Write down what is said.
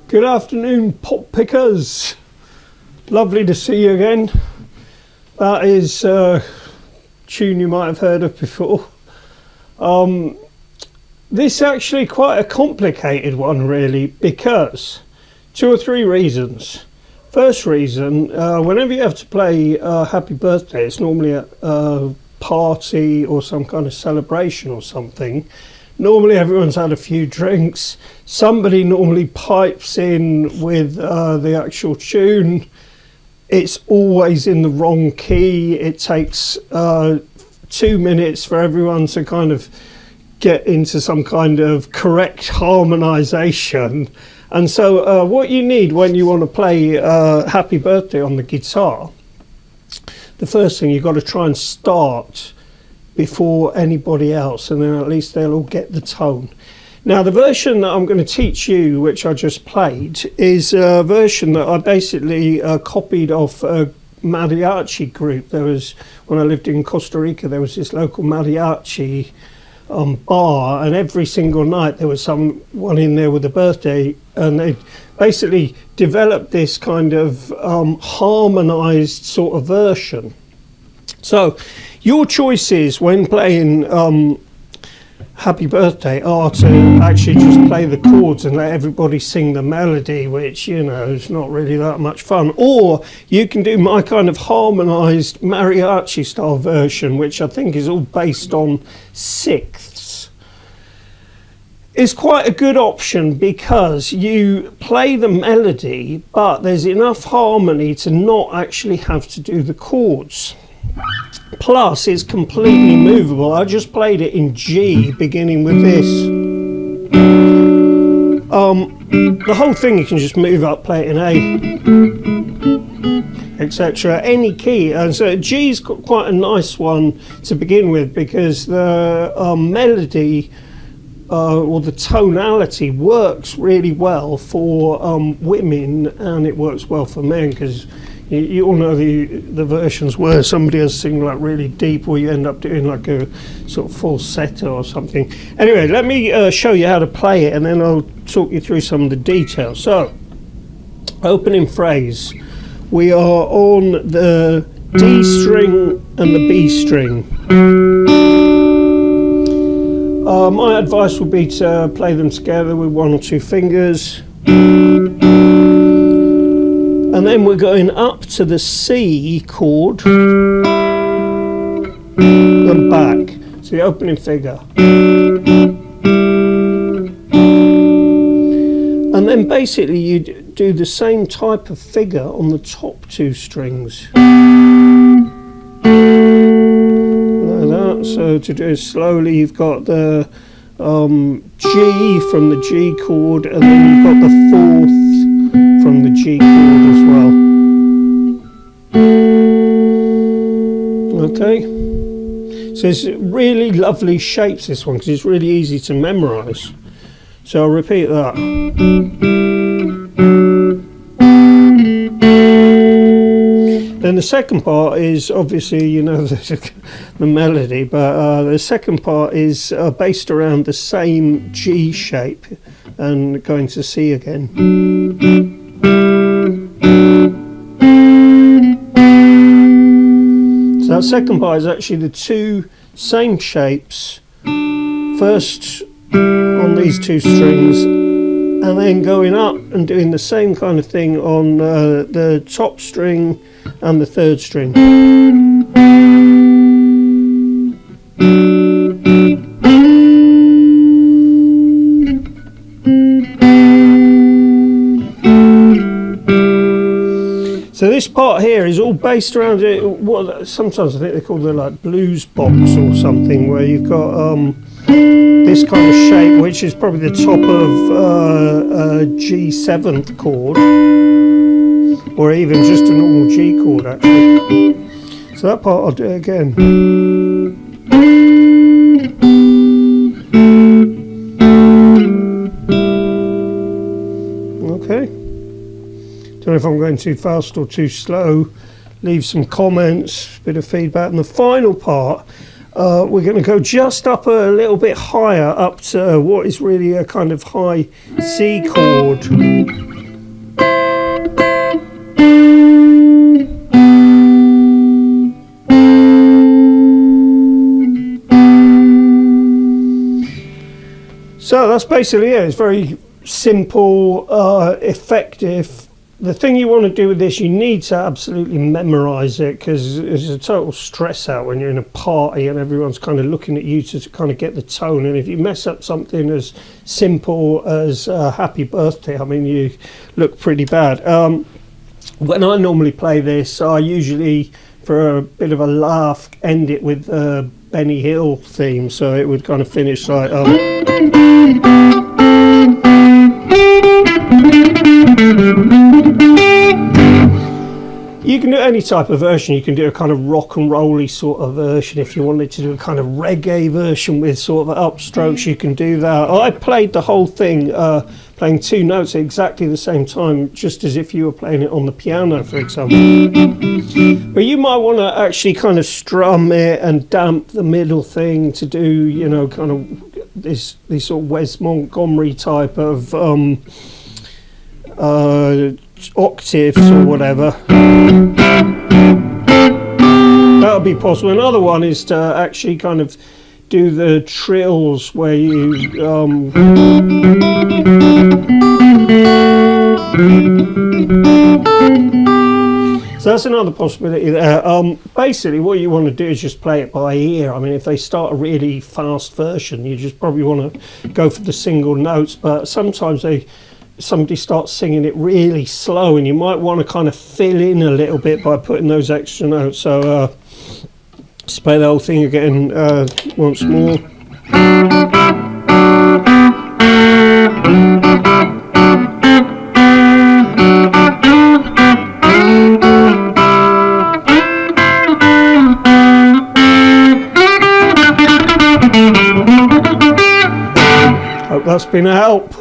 Good afternoon, pop pickers. Lovely to see you again. That is a tune you might have heard of before. This is actually quite a complicated one, really, because two or three reasons. First reason, whenever you have to play Happy Birthday, it's normally a party or some kind of celebration or something. Normally everyone's had a few drinks. Somebody normally pipes in with the actual tune. It's always in the wrong key. It takes 2 minutes for everyone to kind of get into some kind of correct harmonization. And so what you need when you want to play Happy Birthday on the guitar, the first thing you've got to try and start before anybody else, and then at least they'll all get the tone. Now the version that I'm going to teach you, which I just played, is a version that I basically copied off a mariachi group. There was, when I lived in Costa Rica, there was this local mariachi bar, and every single night there was someone in there with a birthday, and they basically developed this kind of harmonized sort of version. So your choices when playing Happy Birthday are to actually just play the chords and let everybody sing the melody, which, you know, is not really that much fun. Or you can do my kind of harmonized mariachi style version, which I think is all based on sixths. It's quite a good option because you play the melody, but there's enough harmony to not actually have to do the chords. Plus, it's completely movable. I just played it in G, beginning with this. The whole thing you can just move up, play it in A, etc. Any key. And so G's quite a nice one to begin with because the melody or the tonality works really well for women, and it works well for men because you all know the versions where somebody has sing like really deep, or you end up doing like a sort of falsetto or something. Anyway, let me show you how to play it, and then I'll talk you through some of the details. So, opening phrase, we are on the D string and the B string. My advice would be to play them together with one or two fingers. And then we're going up to the C chord and back. So the opening figure. And then basically you do the same type of figure on the top two strings. Like that. So to do it slowly, you've got the G from the G chord, and then you've got the fourth from the G chord as well. Okay, so it's really lovely shapes, this one, because it's really easy to memorize. So I'll repeat that. Then the second part is obviously, you know, the melody, but the second part is based around the same G shape and going to C again. So that second part is actually the two same shapes, first on these two strings, and then going up and doing the same kind of thing on the top string and the third string. So this part here is all based around what sometimes I think they call the like blues box or something, where you've got this kind of shape, which is probably the top of a G7th chord, or even just a normal G chord actually. So So that part I'll do it again. Okay. Don't know if I'm going too fast or too slow. Leave some comments, bit of feedback. And the final part, we're going to go just up a little bit higher, up to what is really a kind of high C chord. So that's basically it. It's very simple, effective. The thing you want to do with this, you need to absolutely memorize it, because it's a total stress out when you're in a party and everyone's kind of looking at you to kind of get the tone. And if you mess up something as simple as happy birthday, I mean, you look pretty bad. When I normally play this, I usually, for a bit of a laugh, end it with the Benny Hill theme. So it would kind of finish like... You can do any type of version. You can do a kind of rock and rolly sort of version. If you wanted to do a kind of reggae version with sort of upstrokes, you can do that. I played the whole thing playing two notes at exactly the same time, just as if you were playing it on the piano, for example. But you might want to actually kind of strum it and damp the middle thing to do, you know, kind of this sort of Wes Montgomery type of octaves or whatever. That'll be possible. Another one is to actually kind of do the trills where you so that's another possibility there. Basically what you want to do is just play it by ear. I mean, if they start a really fast version, you just probably want to go for the single notes, but sometimes somebody starts singing it really slow, and you might want to kind of fill in a little bit by putting those extra notes. So let's play the whole thing again once more. Hope that's been a help.